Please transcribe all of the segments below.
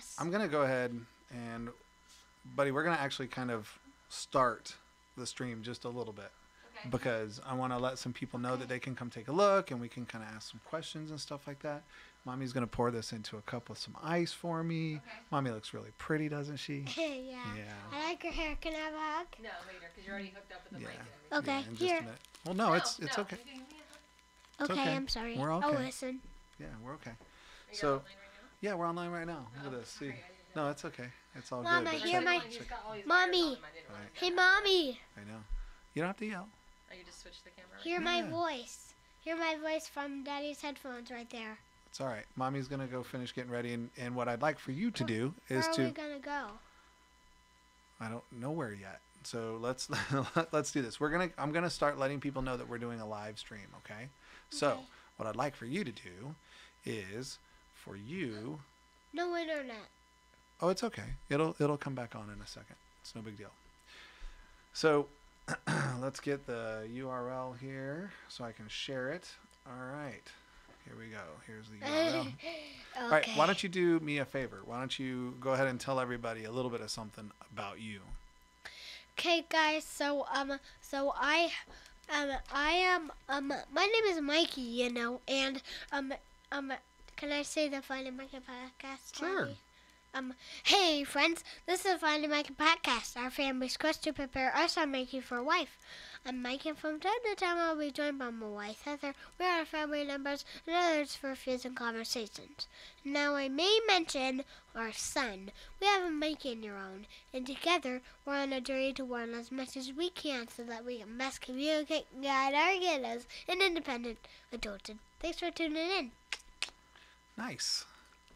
Yes. I'm gonna go ahead and, buddy, we're gonna actually kind of start the stream just a little bit. Okay. Because I want to let some people know that they can come take a look and we can kind of ask some questions and stuff like that. Mommy's going to pour this into a cup with some ice for me. Okay. Mommy looks really pretty, doesn't she? Yeah. Yeah. I like her hair. Can I have a hug? No, later, because you're already hooked up with the Yeah. mic and everything. Okay, Yeah, in just here. a minute. Well, no, it's no, okay. You can give me a hug. It's Okay, okay. I'm sorry. We're I'll okay. listen. Yeah, we're okay. Are you So, guys online right now? yeah, we're online right now. Look Oh, at this. See? sorry, I didn't know. No, it's okay. It's all Mom, good. I But hear check- my- You check- just got all these Mommy. wires on them, I didn't Right. Hey, Mommy. I know. You don't have to yell. Oh, you just switched the camera. Hear my Yeah. voice. Hear my voice from Daddy's headphones right there. It's all right. Mommy's going to go finish getting ready. And what I'd like for you to do is Where are to... we gonna go? I don't know where yet. So let's let's do this. I'm gonna start letting people know that we're doing a live stream. Okay. So Okay. what I'd like for you to do is for you. No internet. Oh, it's okay. It'll come back on in a second. It's no big deal. So let's get the URL here so I can share it. All right. Here we go. Here's the URL. Okay. All right. Why don't you do me a favor? Why don't you go ahead and tell everybody a little bit of something about you? Okay, guys. So I am my name is Mikey. You know, and can I say the Finding Mikey podcast? Sure. Daddy? Hey friends, this is Finding Mikey podcast. Our family's quest to prepare us on Mikey for a wife. I'm Mikey, and from time to time I'll be joined by my wife Heather. We are family members and others for fears and conversations. Now I may mention our son. We have a Mikey in your own, and together we're on a journey to learn as much as we can so that we can best communicate and guide our kiddos in independent adulthood. Thanks for tuning in. Nice.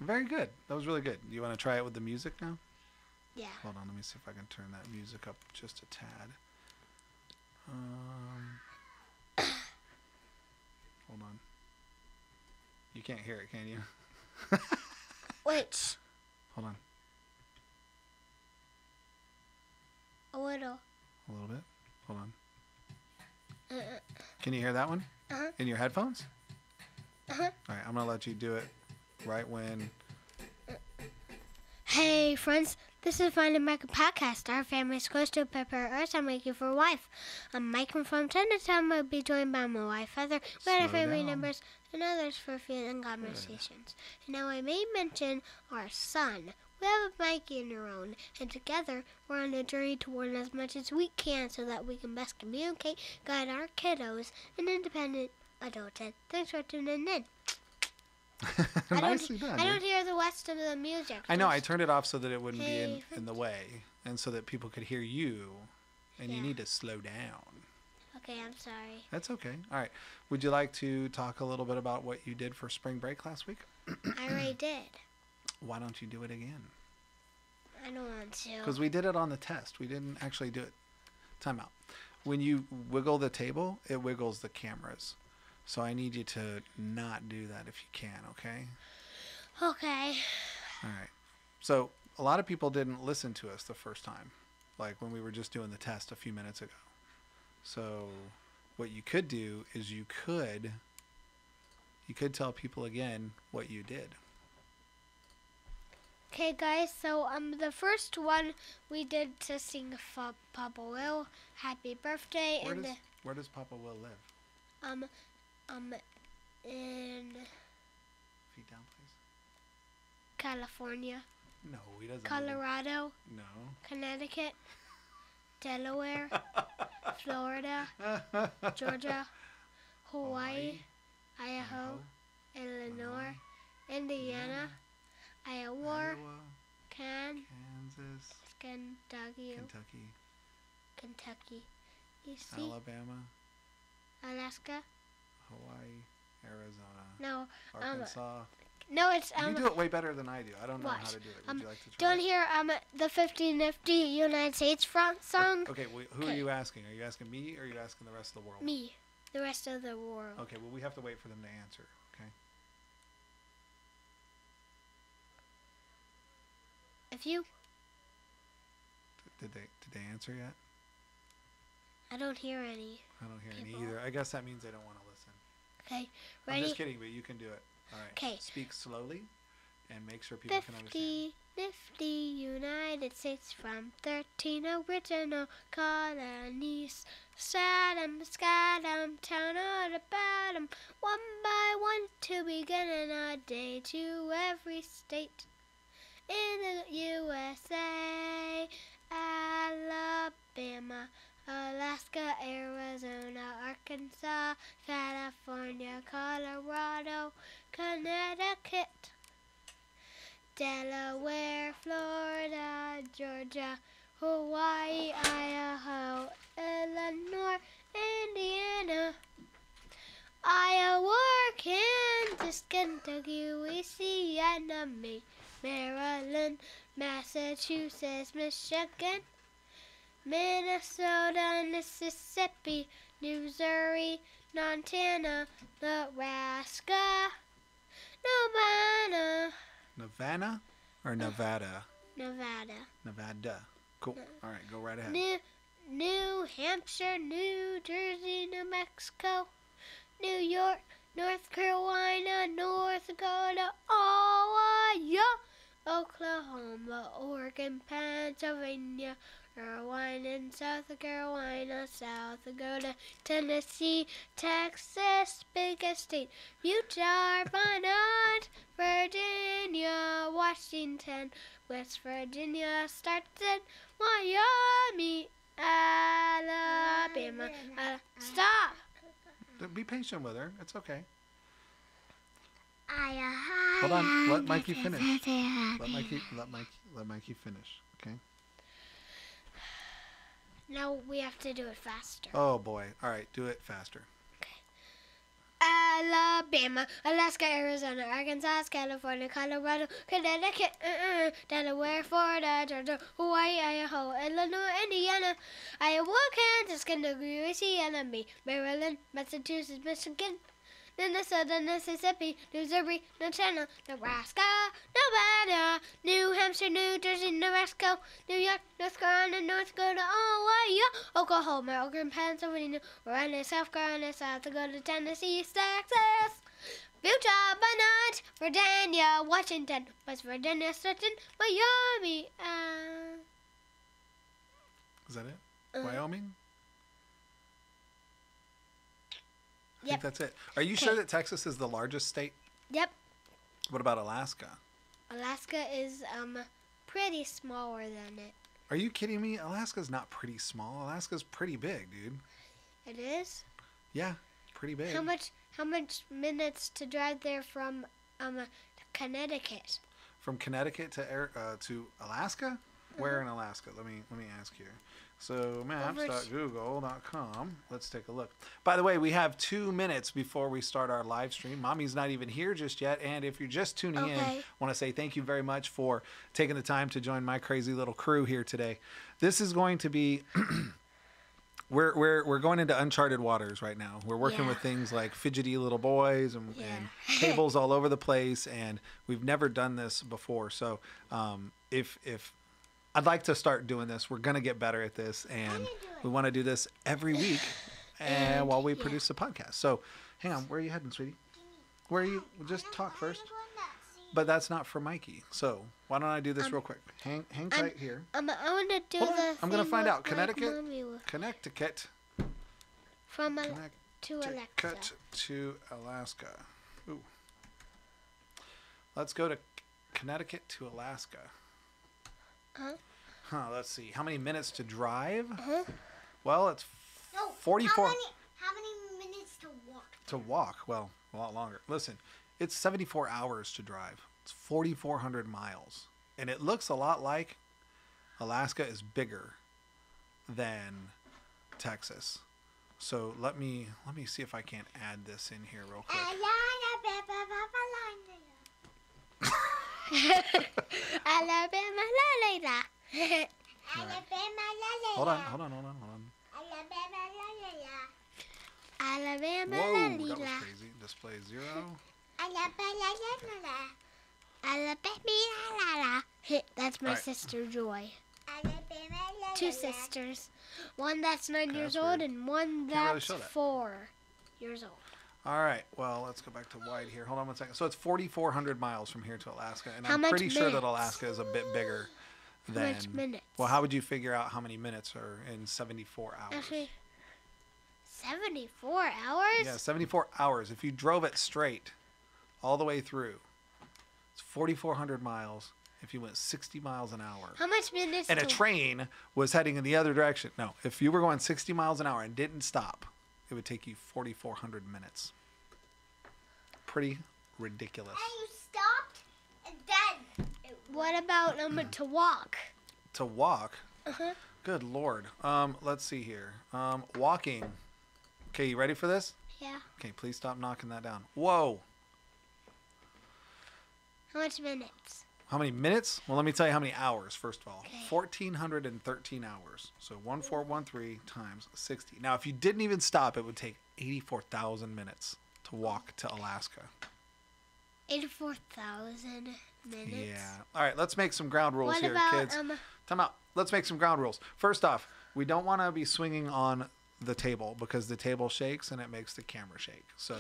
Very good. That was really good. You want to try it with the music now? Yeah. Hold on. Let me see if I can turn that music up just a tad. Hold on. You can't hear it, can you? Which? Hold on. A little. A little bit. Hold on. Uh, Can you hear that one? Uh-huh. In your headphones? Uh-huh. All right. I'm going to let you do it right when... Hey friends, this is Finding Mikey podcast. Our family's close to prepare us on Mikey for a wife. I'm Mike, and from time to time I'll be joined by my wife Heather, we are Slow family down. members and others for few and conversations. And now I may mention our son. We have a Mikey in our own, and together we're on a journey to learn as much as we can so that we can best communicate, guide our kiddos in independent adulthood. Thanks for tuning in. Nicely done. I dude. don't hear the rest of the music. I know. I Just- turned it off so that it wouldn't Hey, be in the way and so that people could hear you. And you Yeah. need to slow down. Okay, I'm sorry. That's okay. All right. Would you like to talk a little bit about what you did for spring break last week? I already did. Why don't you do it again? I don't want to. Because we did it on the test. We didn't actually do it. Time out. When you wiggle the table, it wiggles the cameras. So I need you to not do that if you can, okay? Okay. All right. So a lot of people didn't listen to us the first time, like when we were just doing the test a few minutes ago. So what you could do is you could tell people again what you did. Okay, guys. So the first one we did to sing for Papa Will, Happy Birthday, Where and does Papa Will live? in Feet down, please. California, No, he doesn't. Colorado, No. Connecticut, Delaware, Florida, Georgia, Hawaii, Idaho, Illinois, Indiana, Iowa, Kansas, Kentucky, Kentucky, You see? Alabama, Alaska. Hawaii, Arizona, No, Arkansas. no, it's You do it way better than I do. I don't know what? how to do it. Would you like to try? Don't hear the 50 Nifty United States front song. Okay, who are you asking? Are you asking me or are you asking the rest of the world? Me, the rest of the world. Okay, well we have to wait for them to answer. Okay. If you, Did they answer yet? I don't hear any. I don't hear People. any either. I guess that means they don't want to listen. Okay, I'm ready? just kidding, but you can do it. All right. 'Kay. Speak slowly and make sure people can understand. 50 United States from 13 original colonies. Stratum, scatum, town all about 'em. One by one to begin in a day to every state in the USA. Alabama, Alaska, Arizona, Arkansas, California, Colorado, Connecticut, Delaware, Florida, Georgia, Hawaii, Idaho, Illinois, Indiana, Iowa, Kansas, Kentucky, Louisiana, Maryland, Massachusetts, Michigan, Minnesota, Mississippi, Missouri, Montana, Nebraska, Nevada. Nevada or Nevada? Nevada. Nevada. Cool. All right, go right ahead. New Hampshire, New Jersey, New Mexico, New York, North Carolina, North Dakota, Ohio, Oklahoma, Oregon, Pennsylvania, Carolina, South Carolina, South Dakota, Tennessee, Texas, biggest state, Utah, Vermont, Virginia, Washington, West Virginia, starts in Miami, Alabama. Stop! Be patient with her. It's okay. Hold Hold on. Let Mikey finish. Let Mikey finish. Okay. Now we have to do it faster. Oh boy. All right. Do it faster. Alabama, Alaska, Arizona, Arkansas, California, Colorado, Connecticut, Delaware, Florida, Georgia, Hawaii, Idaho, Illinois, Indiana, Iowa, Kansas, Kentucky, Louisiana, Maryland, Massachusetts, Michigan, Minnesota, Mississippi, Missouri, Montana, Nebraska, Nevada, New Hampshire, New Jersey, New Mexico, New York, North Carolina, North Dakota, Ohio, Oklahoma, Oregon, Pennsylvania, Oregon, South Carolina, South Dakota, Tennessee, Texas, Utah, Vermont, Virginia, Washington, West Virginia, Sutton, Miami, Is that it? Wyoming? I Yep. think that's it. Are you sure that Texas is the largest state? Yep. What about Alaska? Alaska is pretty smaller than it. Are you kidding me? Alaska's not pretty small. Alaska's pretty big, dude. It is? Yeah, pretty big. How much minutes to drive there from Connecticut? From Connecticut to Alaska? Where in Alaska? Let me ask here. So maps.google.com. Let's take a look. By the way, we have 2 minutes before we start our live stream. Mommy's not even here just yet. And if you're just tuning in, I want to say thank you very much for taking the time to join my crazy little crew here today. This is going to be we're going into uncharted waters right now. We're working with things like fidgety little boys and cables all over the place, and we've never done this before. So if I'd like to start doing this. We're going to get better at this, and we want to do this every week and while we produce the podcast. So hang on. Where are you heading, sweetie? Where are you? Just talk first. But that's not for Mikey. So why don't I do this real quick? Hang tight here. I want to do Hold on. the I'm going to find out. like Connecticut. From to Alexa. Connecticut to Alaska. Ooh. Let's go to Connecticut to Alaska. Let's see. How many minutes to drive? Well, it's 44. How many minutes to walk? To walk? Well, a lot longer. Listen, it's 74 hours to drive. It's 4,400 miles. And it looks a lot like Alaska is bigger than Texas. So let me see if I can add this in here real quick. Alabama, la la la. Hold on. Alabama, Whoa, la that was la. crazy. Display 0. Alabama, la la. That's my All right. sister Joy. Two sisters. One that's 9 years that's old weird. and one Can't really that's show that. 4 years old. All right. Well, let's go back to wide here. Hold on one second. So it's 4,400 miles from here to Alaska, and How I'm much pretty sure that minutes? Alaska is a bit bigger How than. much minutes? Well, how would you figure out how many minutes are in 74 hours? Actually, 74 hours? Yeah, 74 hours. If you drove it straight all the way through, it's 4,400 miles if you went 60 miles an hour. How much minutes? And a train was heading in the other direction. No, if you were going 60 miles an hour and didn't stop, it would take you 4,400 minutes. Pretty ridiculous. And you stopped, and then What about to walk? To walk? Uh-huh. Good Lord. Let's see here. Walking. Okay, you ready for this? Yeah. Okay, please stop knocking that down. Whoa. How much minutes? How many minutes? Well, let me tell you how many hours, first of all. Okay. 1,413 hours. So 1,413 times 60. Now, if you didn't even stop, it would take 84,000 minutes to walk to Alaska. 84,000 minutes? Yeah. All right, let's make some ground rules What here, about, kids. Time out. Let's make some ground rules. First off, we don't want to be swinging on the table because the table shakes and it makes the camera shake. So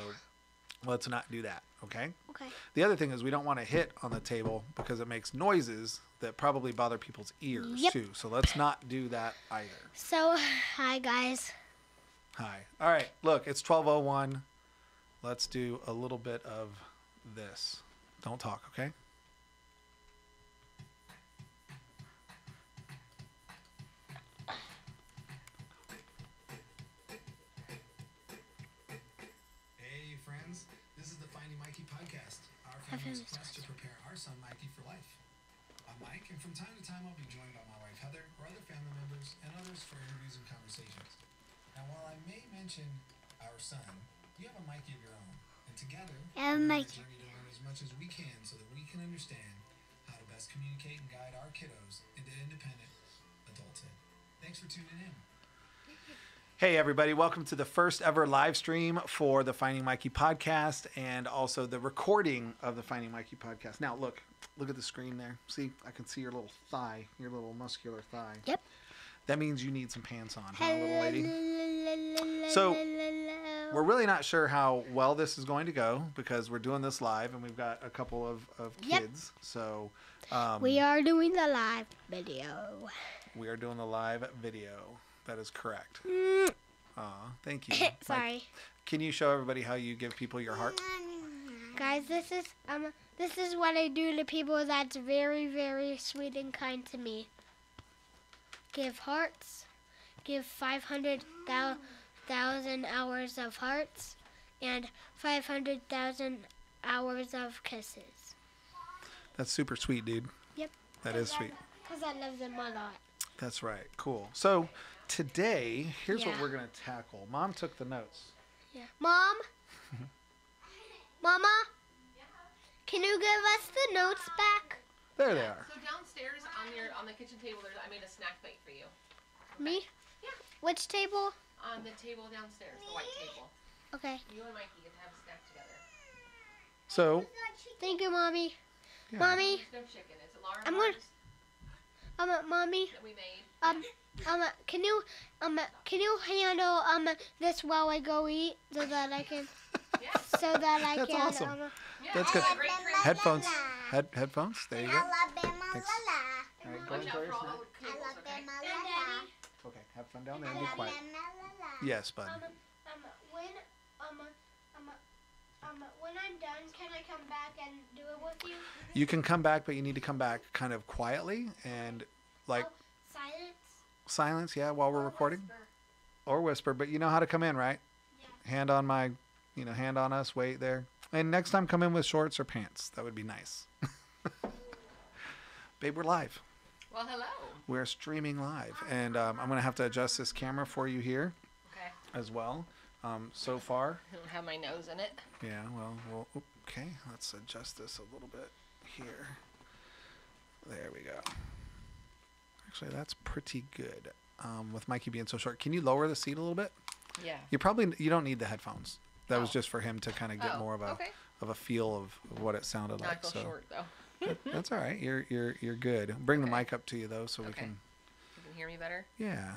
let's not do that, okay? Okay. The other thing is we don't want to hit on the table because it makes noises that probably bother people's ears Yep. too. So let's not do that either. So, hi guys. Hi. All right, look, it's 12:01. Let's do a little bit of this. Don't talk, okay? Hey friends, this is the Finding Mikey podcast. Our family's quest to prepare our son Mikey for life. I'm Mike, and from time to time I'll be joined by my wife Heather or other family members and others for interviews and conversations. Now while I may mention our son, you have a Mikey of your own, and together I have a we're on Mikey. a journey to learn as much as we can so that we can understand how to best communicate and guide our kiddos into independent adulthood. Thanks for tuning in. Hey everybody, welcome to the first ever live stream for the Finding Mikey podcast and also the recording of the Finding Mikey podcast. Now look at the screen there. See, I can see your little thigh, your little muscular thigh. Yep. That means you need some pants on, huh, little lady? So, we're really not sure how well this is going to go because we're doing this live and we've got a couple of Yep. kids. So, We are doing the live video. we are doing the live video. That is correct. Aw, thank you. Sorry. Mike, can you show everybody how you give people your heart? Guys, this is what I do to people that's very, very sweet and kind to me. Give hearts. Give 500,000 hours of hearts and 500,000 hours of kisses. That's super sweet, dude. Yep. That is sweet. Because I love them a lot. That's right. Cool. So today, here's what Yeah. we're going to tackle. Mom took the notes. Yeah. Mom? Mama? Can you give us the notes back? There they are. So downstairs on the kitchen table, I made a snack plate for you. Me? Yeah. Which table? On the table downstairs, the white table. Okay. You and Mikey get to have a snack together. So, Thank you, Mommy. yeah. Mommy, There's no chicken. It's alarm I'm gonna- bars Mommy, that we made. can you handle this while I go eat so that I can Yeah. That's can awesome. Yeah, That's it's good. a great drink. Headphones. Headphones. There you go. Alabama Thanks. la All right, go Watch enjoy out your for all snack. the cables, okay? Alabama la la. Okay, have fun down there and be quiet. Alabama la la. Yes, bud. when I'm done, can I come back and do it with you? You can come back, but you need to come back kind of quietly and like Silence. silence, yeah, while we're recording. Whisper. Or whisper, but you know how to come in, right? Yeah. Hand on hand on us, wait there. And next time come in with shorts or pants. That would be nice. Babe, we're live. Well, hello. We're streaming live. And I'm going to have to adjust this camera for you here Okay. as well. So far, I don't have my nose in it. yeah, okay. Let's adjust this a little bit here. There we go. Actually, that's pretty good. With Mikey being so short. Can you lower the seat a little bit? Yeah. You don't need the headphones. That was Oh. just for him to kind of get more of okay. a feel of what it sounded Now I like. feel So short though. that's all right. You're good. Bring the Okay. mic up to you though, so we Okay. can. You can hear me better. Yeah,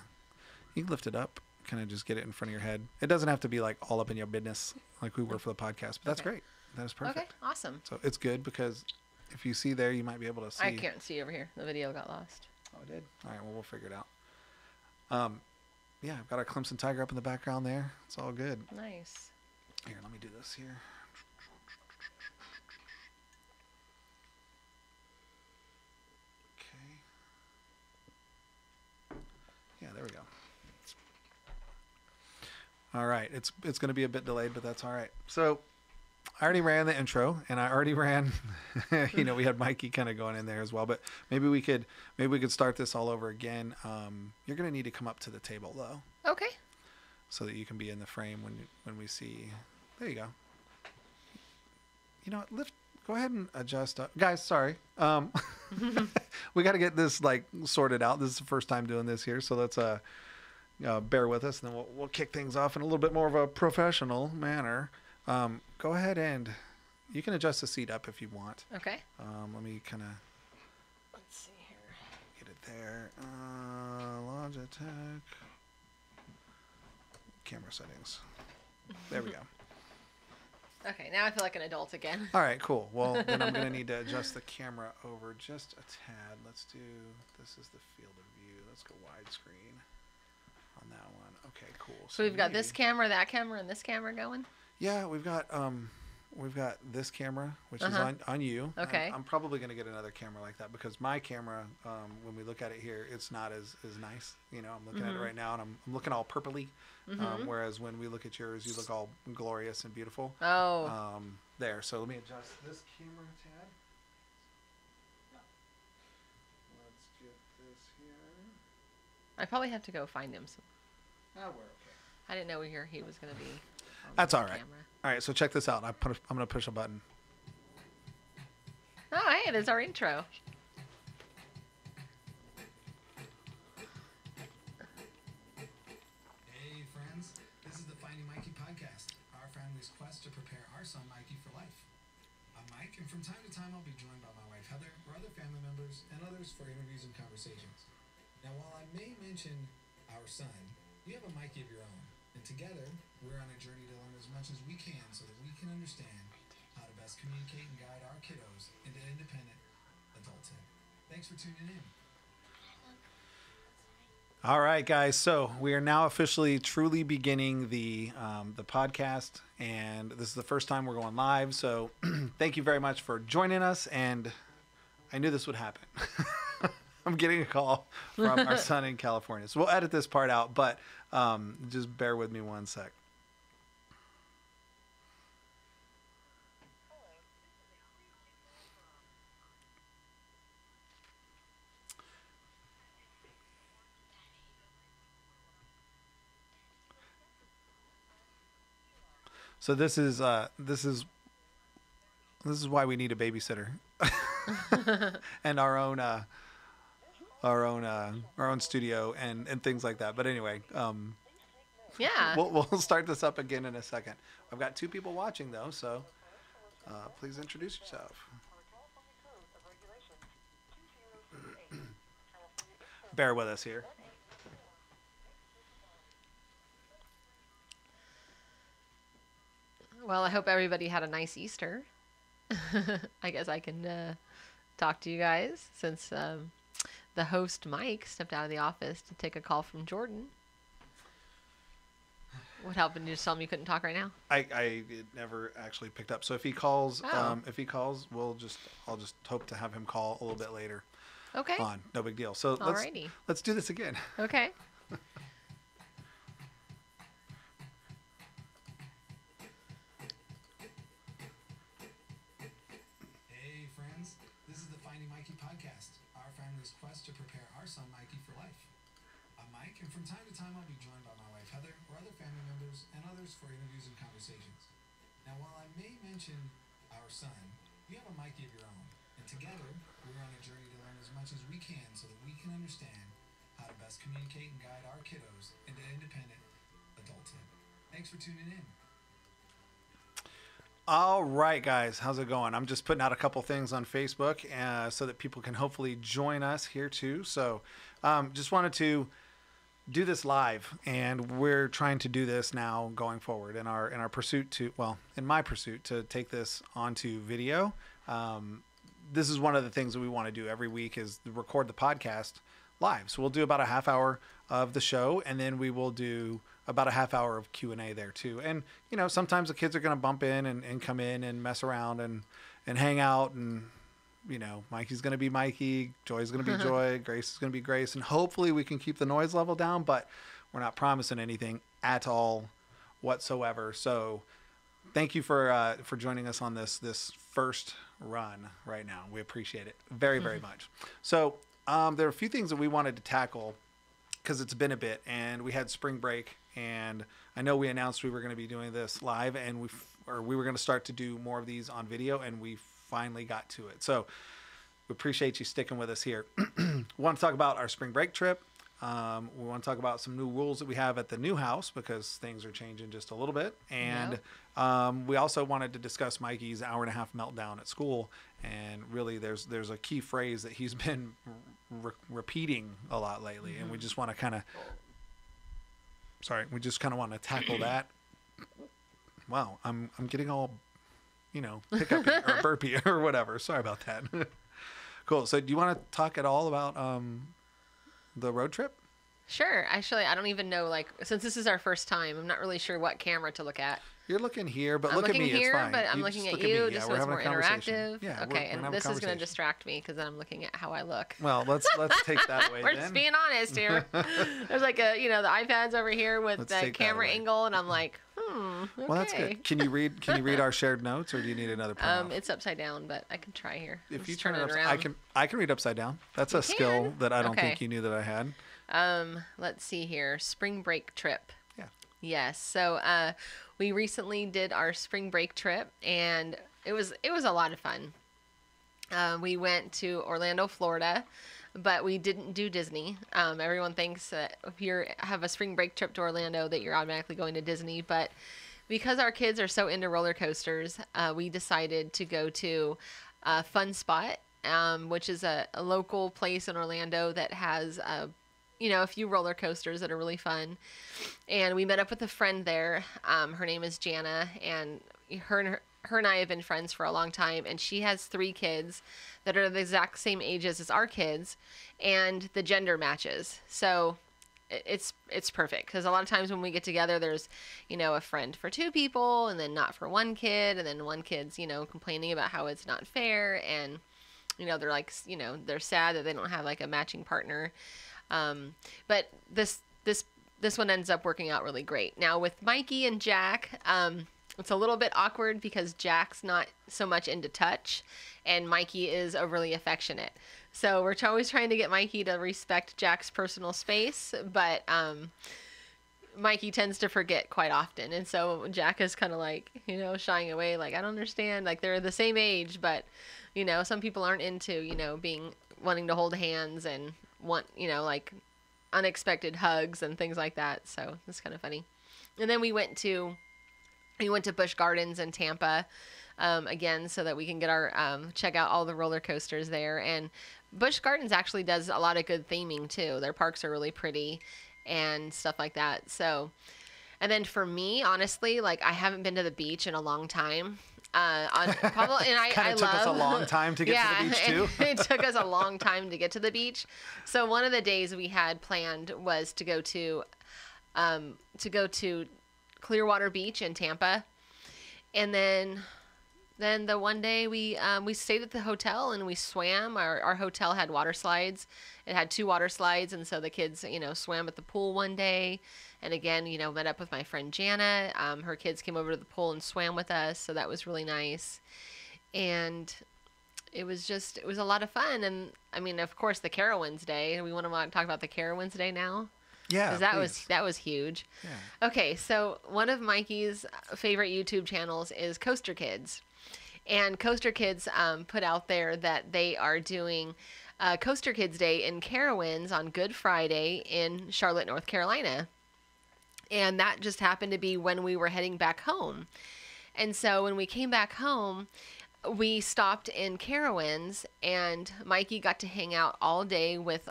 you can lift it up kind of just get it in front of your head. It doesn't have to be like all up in your business like we were for the podcast, but that's Okay. great. That is perfect. Okay, awesome. So it's good because if you see there, you might be able to see. I can't see over here. The video got lost. Oh, it did? All right, well, we'll figure it out. Yeah, I've got our Clemson Tiger up in the background there. It's all good. Nice. Here, let me do this here. Okay. Yeah, there we go. All right, it's going to be a bit delayed, but that's all right. So I already ran the intro, and I already ran. We had Mikey kind of going in there as well, but maybe we could start this all over again. You're going to need to come up to the table though, Okay. so that you can be in the frame when we see. There you go. You know what? Go ahead and adjust. Guys, sorry. We got to get this like sorted out. This is the first time doing this here, so let's bear with us, and then we'll kick things off in a little bit more of a professional manner. Go ahead and you can adjust the seat up if you want. Okay. Let me kind of Let's see here. get it there. Logitech. Camera settings. There we go. Okay, now I feel like an adult again. All right, cool. Well, then I'm going to need to adjust the camera over just a tad. This is the field of view. Let's go widescreen on that one. Okay, cool. So we've got maybe- this camera, that camera, and this camera going? Yeah, we've got this camera, which is on you. Okay. I'm probably going to get another camera like that because my camera, when we look at it here, it's not as nice. I'm looking at it right now, and I'm looking all purpley. Whereas when we look at yours, you look all glorious and beautiful. Oh. There. So let me adjust this camera tab. Let's get this here. I probably have to go find him. Ah, we're okay. I didn't know he was going to be on That's the all right. camera. All right, so check this out. I'm going to push a button. Oh, hey, there's our intro. Hey friends, this is the Finding Mikey podcast, our family's quest to prepare our son Mikey for life. I'm Mike, and from time to time I'll be joined by my wife Heather or other family members and others for interviews and conversations. Now while I may mention our son, you have a Mikey of your own, and together we're on a journey to learn as much as we can so that we can understand how to best communicate and guide our kiddos into independent adulthood. Thanks for tuning in. All right, guys. So we are now officially, truly beginning the podcast, and this is the first time we're going live. So thank you very much for joining us. And I knew this would happen. I'm getting a call from our son in California, so we'll edit this part out. But just bear with me one sec. So this is why we need a babysitter and our own studio and things like that. But anyway, Yeah. we'll start this up again in a second. I've got 2 people watching though, so please introduce yourself. Bear with us here. Well, I hope everybody had a nice Easter. I guess I can talk to you guys since the host, Mike, stepped out of the office to take a call from Jordan. What happened? You just tell him you couldn't talk right now? It never actually picked up. So if he calls, Oh. I'll just hope to have him call a little bit later Okay. on. No big deal. So Alrighty. let's do this again. Okay. Hey friends, this is the Finding Mikey podcast, our family's quest to prepare our son Mikey for life. I'm Mike, and from time to time I'll be joined by my wife Heather or other family members and others for interviews and conversations. Now while I may mention our son, you have a Mikey of your own, and together we're on a journey to learn as much as we can so that we can understand how to best communicate and guide our kiddos into independent adulthood. Thanks for tuning in. All right, guys, how's it going? I'm just putting out a couple things on Facebook so that people can hopefully join us here too. So just wanted to do this live, and we're trying to do this now going forward in our pursuit to, well, in my pursuit to take this onto video. This is one of the things that we want to do every week is record the podcast live. So we'll do about a half hour of the show, and then we will do about a half hour of Q&A there too. And, you know, sometimes the kids are going to bump in and come in and mess around and hang out. And, you know, Mikey's going to be Mikey, Joy's going to be Joy, Grace is going to be Grace. And hopefully we can keep the noise level down, but we're not promising anything at all whatsoever. So thank you for joining us on this first run right now. We appreciate it very, very much. So there are a few things that we wanted to tackle because it's been a bit, and we had spring break, and I know we announced we were going to be doing this live, and we were going to start to do more of these on video, and we finally got to it. So we appreciate you sticking with us here. We want to talk about our spring break trip. We want to talk about some new rules that we have at the new house because things are changing just a little bit. And we also wanted to discuss Mikey's hour-and-a-half meltdown at school. And really, there's a key phrase that he's been repeating a lot lately. And we just want to kind of want to tackle that. Wow, I'm getting all, you know, hiccupy or burpy or whatever. Sorry about that. Cool. So do you want to talk at all about the road trip? Sure. Actually, I don't even know, like, since this is our first time, I'm not really sure what camera to look at. You're looking here, but I'm look at looking me. here, It's fine. but I'm You looking just at look you me. just Yeah, so we're it's having more a conversation. interactive. Yeah, okay, we're and having a this is going to conversation. distract me because then I'm looking at how I look. Well, let's take that away. We're then. just being honest here. There's like the iPad's over here with Let's the take that camera away. angle, and I'm like, okay. Well, that's good. Can you read our shared notes, or do you need another print? It's upside down, but I can try here. If Let's you turn it around. upside, I can read upside down. That's a skill can? that I don't Okay. think you knew that I had. Let's see here. Spring break trip. Yeah. Yes. So we recently did our spring break trip, and it was a lot of fun. We went to Orlando, Florida, but we didn't do Disney. Everyone thinks that if you have a spring break trip to Orlando that you're automatically going to Disney, but because our kids are so into roller coasters, we decided to go to Fun Spot, which is a local place in Orlando that has a few roller coasters that are really fun. And we met up with a friend there. Her name is Jana, and her and I have been friends for a long time, and she has 3 kids that are the exact same ages as our kids, and the gender matches. So it's perfect, because a lot of times when we get together, there's, a friend for 2 people, and then not for 1 kid, and then 1 kid's, complaining about how it's not fair, and, they're like, they're sad that they don't have like a matching partner. But this one ends up working out really great. Now with Mikey and Jack, it's a little bit awkward because Jack's not so much into touch, and Mikey is overly affectionate. So we're always trying to get Mikey to respect Jack's personal space, but Mikey tends to forget quite often. And so Jack is kind of like, shying away, like, I don't understand. Like, they're the same age, but, some people aren't into, wanting to hold hands and want, like unexpected hugs and things like that. So it's kind of funny. And then we went to Busch Gardens in Tampa, again, so that we can get our, check out all the roller coasters there. And Busch Gardens actually does a lot of good theming too. Their parks are really pretty and stuff like that. So, and then for me, honestly, like, I haven't been to the beach in a long time. It took us a long time to get to the beach too. It took us a long time to get to the beach. So one of the days we had planned was to go to Clearwater Beach in Tampa, and then the one day we stayed at the hotel and we swam. Our hotel had water slides. It had 2 water slides, and so the kids swam at the pool one day. And again, met up with my friend Jana. Her kids came over to the pool and swam with us, so that was really nice. And it was a lot of fun. And I mean, of course, the Carowinds Day. We want to talk about the Carowinds Day now. Yeah, because that was huge. Yeah. Okay, so one of Mikey's favorite YouTube channels is Coaster Kids, and Coaster Kids put out there that they are doing Coaster Kids Day in Carowinds on Good Friday in Charlotte, North Carolina. And that just happened to be when we were heading back home. And so when we came back home, we stopped in Carowinds, and Mikey got to hang out all day with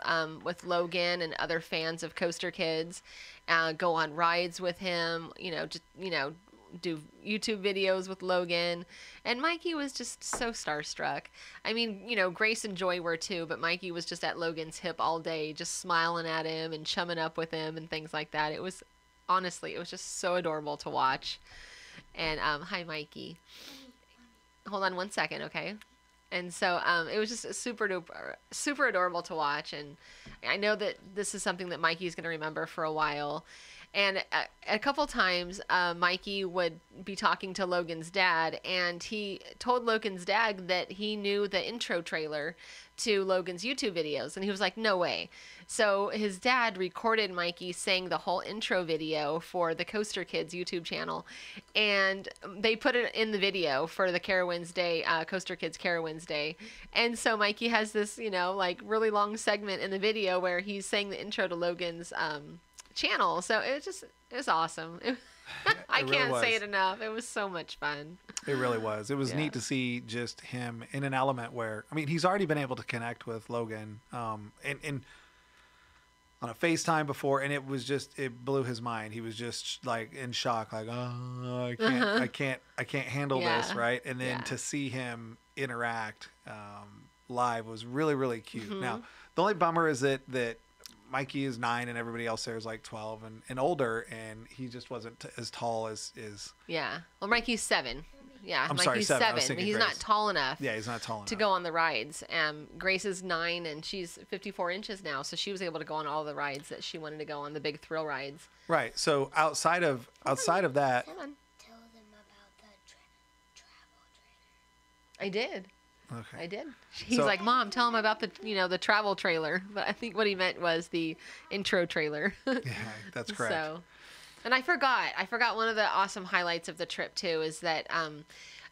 Logan and other fans of Coaster Kids, go on rides with him, do YouTube videos with Logan, and Mikey was just so starstruck. I mean, Grace and Joy were too, but Mikey was just at Logan's hip all day, just smiling at him and chumming up with him and things like that. It was just so adorable to watch. And hi, Mikey. Hold on one second, okay? And so it was just super adorable to watch, and I know that this is something that Mikey's going to remember for a while. And a couple times, Mikey would be talking to Logan's dad, and he told Logan's dad that he knew the intro trailer to Logan's YouTube videos, and he was like, no way. So his dad recorded Mikey saying the whole intro video for the Coaster Kids YouTube channel, and they put it in the video for the Carowinds Day, Coaster Kids Carowinds Day. And so Mikey has this, really long segment in the video where he's saying the intro to Logan's channel. So it was awesome. I can't say it enough. It was so much fun. It really was. It was neat to see just him in an element where, he's already been able to connect with Logan and on a FaceTime before, and it blew his mind. He was just like in shock, like, oh, I can't handle this, right? And then to see him interact live was really, really cute. Now, the only bummer is that Mikey is 9 and everybody else there is like 12 and older, and he just wasn't as tall as Yeah. Well, Mikey's 7. Yeah, I'm Mikey's sorry, 7. But he's Grace. not tall enough. Yeah, he's not tall enough to go on the rides. Grace is 9 and she's 54 inches now, so she was able to go on all the rides that she wanted to go on, the big thrill rides. Right. So outside of that, Hold on. Tell them about the travel trailer. I did. okay. I did. He's So- like, Mom, tell him about the travel trailer. But I think what he meant was the intro trailer. Yeah, that's correct. So, and I forgot one of the awesome highlights of the trip too is that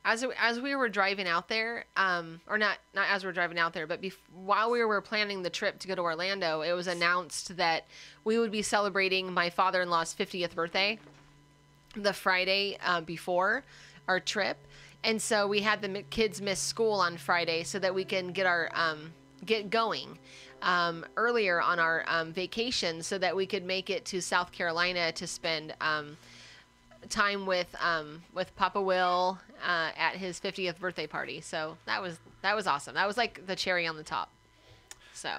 as we were driving out there, or not as we're driving out there, but while we were planning the trip to go to Orlando, it was announced that we would be celebrating my father-in-law's 50th birthday the Friday before our trip. And so we had the kids miss school on Friday so that we can get going earlier on our vacation, so that we could make it to South Carolina to spend time with Papa Will at his 50th birthday party. So that was awesome. That was like the cherry on the top. So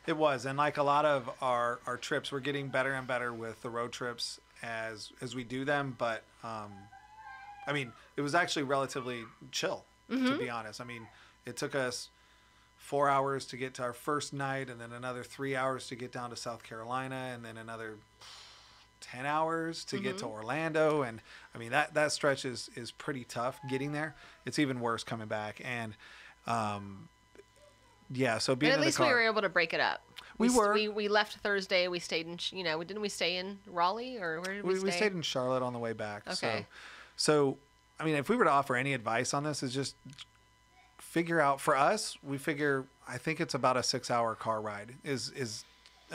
It was, and like a lot of our trips, we're getting better and better with the road trips as we do them. But it was actually relatively chill, to be honest. It took us 4 hours to get to our first night, and then another 3 hours to get down to South Carolina, and then another 10 hours to get to Orlando. And that stretch is pretty tough getting there. It's even worse coming back. And so being but at in least the car, we were able to break it up. We were. We left Thursday. We stayed in, didn't we stay in Raleigh, or where did we stay? We stayed in Charlotte on the way back. Okay. So if we were to offer any advice on this, is just figure out, for us, I think it's about a 6-hour car ride is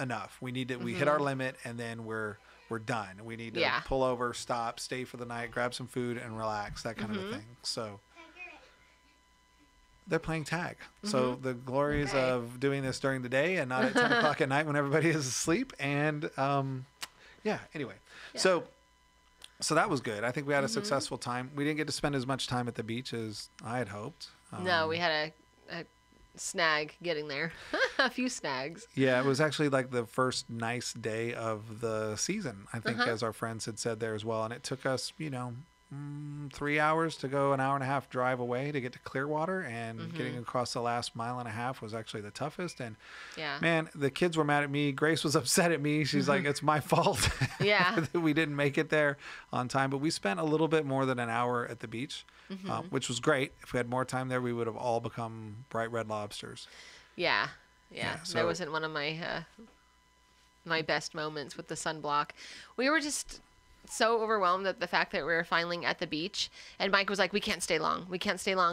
enough. We need to, we hit our limit, and then we're done. We need to pull over, stop, stay for the night, grab some food, and relax, that kind of a thing. So they're playing tag. So the glories of doing this during the day and not at 10 o'clock at night when everybody is asleep. And anyway. Yeah. So that was good. I think we had a successful time. We didn't get to spend as much time at the beach as I had hoped. No, we had a snag getting there. A few snags. Yeah, it was actually like the first nice day of the season, I think, as our friends had said there as well. And it took us, 3 hours to go, an hour and a half drive away to get to Clearwater, and getting across the last mile and a half was actually the toughest. And man, the kids were mad at me. Grace was upset at me. She's like, it's my fault that we didn't make it there on time. But we spent a little bit more than an hour at the beach, which was great. If we had more time there, we would have all become bright red lobsters. Yeah. So that wasn't one of my best moments with the sunblock. We were just so overwhelmed at the fact that we were finally at the beach, and Mike was like, we can't stay long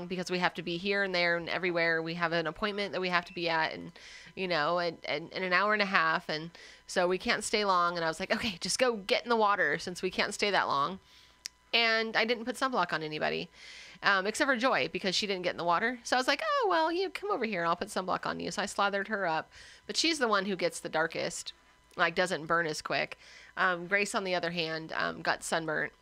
because we have to be here and there and everywhere. We have an appointment that we have to be at, and in an hour and a half, and so we can't stay long. And I was like, okay, just go get in the water since we can't stay that long. And I didn't put sunblock on anybody. except for Joy, because she didn't get in the water. So I was like, oh, well, you come over here. I'll put sunblock on you. So I slathered her up. But she's the one who gets the darkest, like doesn't burn as quick. Grace, on the other hand, got sunburnt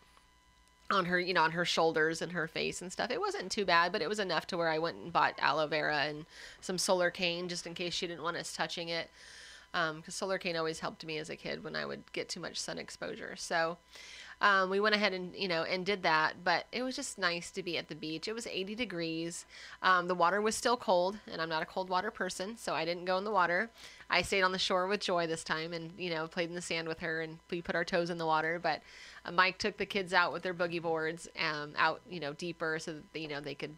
on her, on her shoulders and her face and stuff. It wasn't too bad, but it was enough to where I went and bought aloe vera and some solar cane just in case she didn't want us touching it. Because solar cane always helped me as a kid when I would get too much sun exposure. So we went ahead and, and did that, but it was just nice to be at the beach. It was 80 degrees. The water was still cold, and I'm not a cold water person, so I didn't go in the water. I stayed on the shore with Joy this time and, played in the sand with her, and we put our toes in the water. But Mike took the kids out with their boogie boards out, deeper so that, they could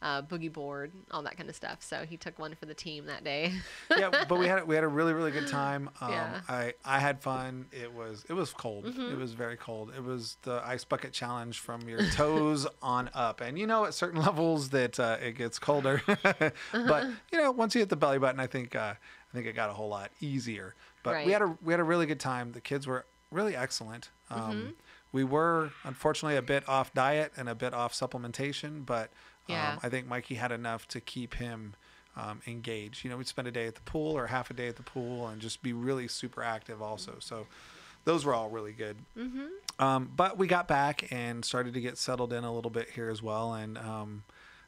boogie board, all that kind of stuff. So he took one for the team that day. Yeah, but we had a really, really good time. Yeah. I had fun. It was cold. Mm-hmm. It was very cold. It was the ice bucket challenge from your toes on up. And at certain levels that it gets colder. But once you hit the belly button, I think it got a whole lot easier. But Right. we had a really good time. The kids were really excellent. We were unfortunately a bit off diet and a bit off supplementation, but Yeah. I think Mikey had enough to keep him engaged. We'd spend a day at the pool or half a day at the pool and just be really super active also. So those were all really good. Mm-hmm. But we got back and started to get settled in a little bit here as well. And I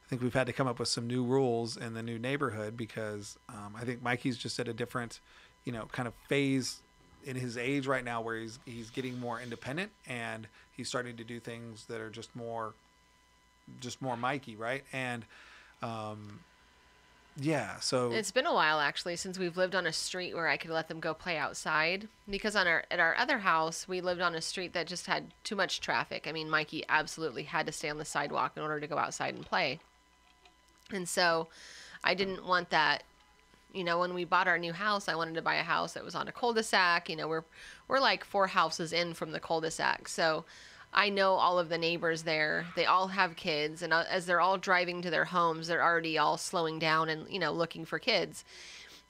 think we've had to come up with some new rules in the new neighborhood because I think Mikey's just at a different, kind of phase in his age right now where he's getting more independent and he's starting to do things that are just more Mikey, right? And so It's been a while actually since we've lived on a street where I could let them go play outside, because at our other house we lived on a street that just had too much traffic. I mean, Mikey absolutely had to stay on the sidewalk in order to go outside and play. And so I didn't want that. When we bought our new house, I wanted to buy a house that was on a cul-de-sac. We're like 4 houses in from the cul-de-sac. So I know all of the neighbors there. They all have kids, and as they're all driving to their homes, they're already all slowing down and, looking for kids.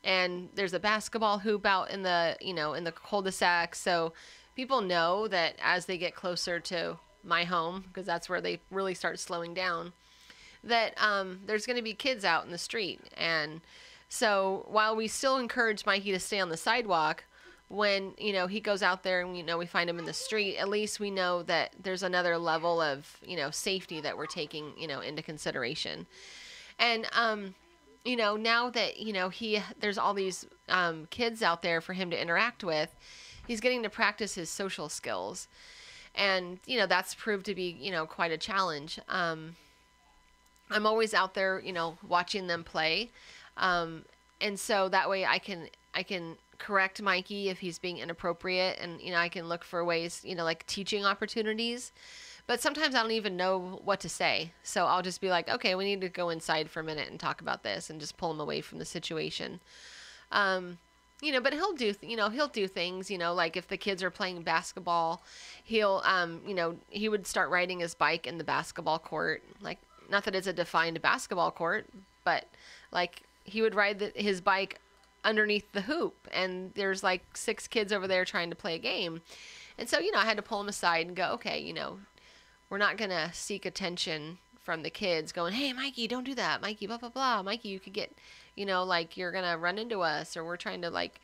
And there's a basketball hoop out in the, in the cul-de-sac. So people know that as they get closer to my home, because that's where they really start slowing down, that there's going to be kids out in the street. And so while we still encourage Mikey to stay on the sidewalk, when, he goes out there and, we find him in the street, at least we know that there's another level of, safety that we're taking, into consideration. And, now that, there's all these kids out there for him to interact with, he's getting to practice his social skills. And, that's proved to be, quite a challenge. I'm always out there, watching them play. And so that way I can correct Mikey if he's being inappropriate, and I can look for ways, like teaching opportunities. But sometimes I don't even know what to say, so I'll just be like, okay, we need to go inside for a minute and talk about this, and just pull him away from the situation. But he'll do things, like if the kids are playing basketball, he'll he would start riding his bike in the basketball court. Like, not that it's a defined basketball court, but like he would ride his bike underneath the hoop, and there's like 6 kids over there trying to play a game. And so, I had to pull him aside and go, okay, we're not going to seek attention from the kids going, hey, Mikey, don't do that. Mikey, blah, blah, blah. Mikey, you could get, like you're going to run into us, or we're trying to like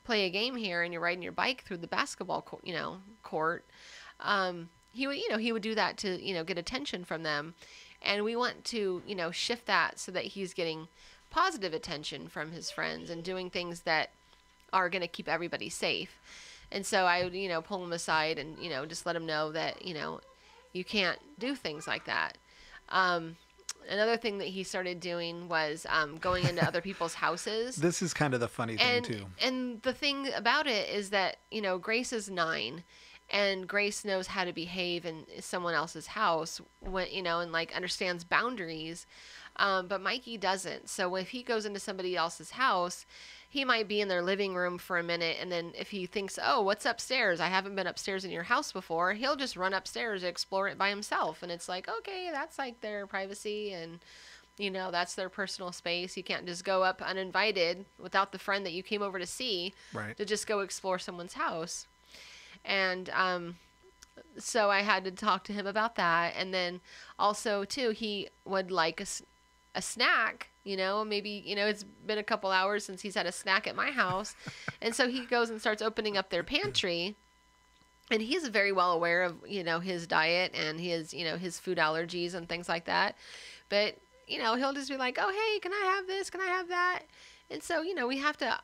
play a game here and you're riding your bike through the basketball, court. He would do that to, get attention from them. And we want to, shift that so that he's getting positive attention from his friends and doing things that are going to keep everybody safe. And so I would, pull him aside and, just let him know that, you can't do things like that. Another thing that he started doing was going into other people's houses. This is kind of the funny thing, too. And the thing about it is that, Grace is 9. And Grace knows how to behave in someone else's house, when, and like understands boundaries. But Mikey doesn't. So if he goes into somebody else's house, he might be in their living room for a minute. And then if he thinks, oh, what's upstairs? I haven't been upstairs in your house before. He'll just run upstairs to explore it by himself. And it's like, okay, that's like their privacy. And, that's their personal space. You can't just go up uninvited without the friend that you came over to see, Right. to just go explore someone's house. And So I had to talk to him about that. And then also, too, he would like a snack, maybe, it's been a couple hours since he's had a snack at my house. And so he goes and starts opening up their pantry. And he's very well aware of, his diet and his food allergies and things like that. But, he'll just be like, oh, hey, can I have this? Can I have that? And so, we have to,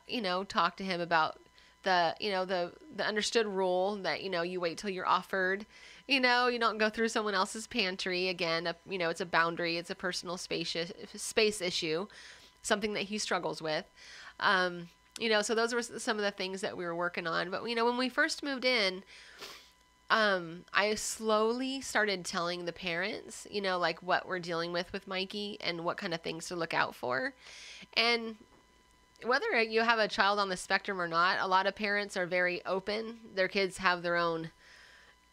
talk to him about the understood rule that, you wait till you're offered, you don't go through someone else's pantry. Again, it's a boundary. It's a personal space issue, something that he struggles with. So those were some of the things that we were working on. But, when we first moved in, I slowly started telling the parents, like what we're dealing with Mikey and what kind of things to look out for. And whether you have a child on the spectrum or not, a lot of parents are very open. Their kids have their own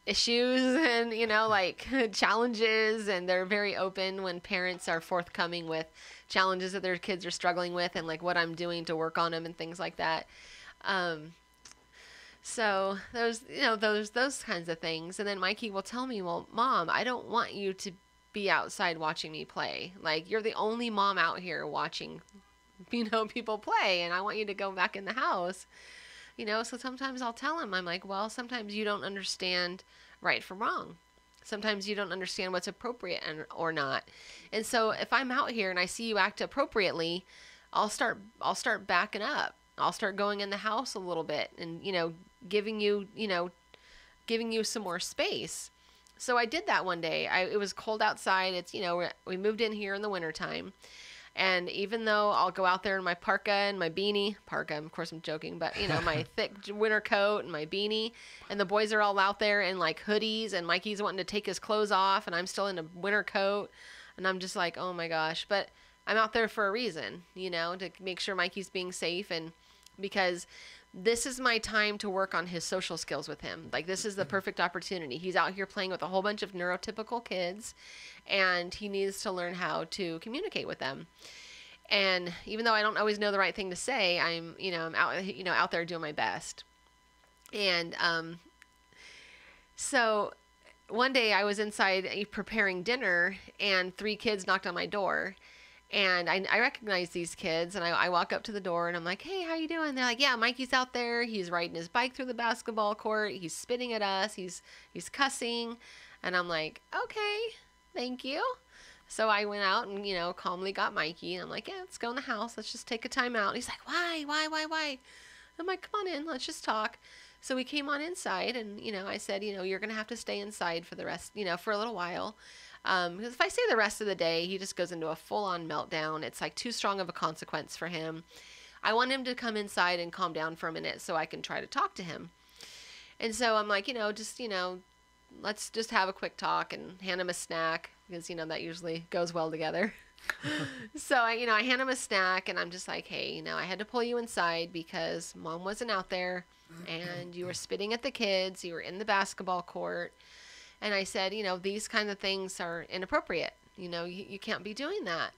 issues and, like challenges, and they're very open when parents are forthcoming with challenges that their kids are struggling with and like what I'm doing to work on them and things like that. So those kinds of things. And then Mikey will tell me, well, Mom, I don't want you to be outside watching me play. Like, you're the only mom out here watching, people play, and I want you to go back in the house. So sometimes I'll tell him, I'm like, well, sometimes you don't understand right from wrong. Sometimes you don't understand what's appropriate or not. And so if I'm out here and I see you act appropriately, I'll start backing up. I'll start going in the house a little bit and, giving you some more space. So I did that one day. It was cold outside. It's, we moved in here in the wintertime. And even though I'll go out there in my parka and my beanie, of course I'm joking, but my thick winter coat and my beanie, and the boys are all out there in like hoodies, and Mikey's wanting to take his clothes off, and I'm still in a winter coat, and I'm just like, oh my gosh. But I'm out there for a reason, to make sure Mikey's being safe, and because this is my time to work on his social skills with him. Like, this is the perfect opportunity. He's out here playing with a whole bunch of neurotypical kids, and he needs to learn how to communicate with them. And even though I don't always know the right thing to say, I'm out there doing my best. And so one day I was inside preparing dinner, and 3 kids knocked on my door. And I recognize these kids, and I walk up to the door, and I'm like, hey, how you doing? They're like, yeah, Mikey's out there. He's riding his bike through the basketball court. He's spitting at us. He's cussing. And I'm like, okay, thank you. So I went out and, calmly got Mikey. And I'm like, yeah, let's go in the house. Let's just take a time out. And he's like, why? I'm like, come on in. Let's just talk. So we came on inside, and, I said, you're going to have to stay inside for the rest, for a little while. Because if I stay the rest of the day, he just goes into a full-on meltdown. It's like too strong of a consequence for him. I want him to come inside and calm down for a minute so I can try to talk to him. And so I'm like, let's just have a quick talk and hand him a snack, because, that usually goes well together. So I hand him a snack, and I'm just like, hey, I had to pull you inside because Mom wasn't out there, and you were spitting at the kids. You were in the basketball court. And I said, these kinds of things are inappropriate. You can't be doing that.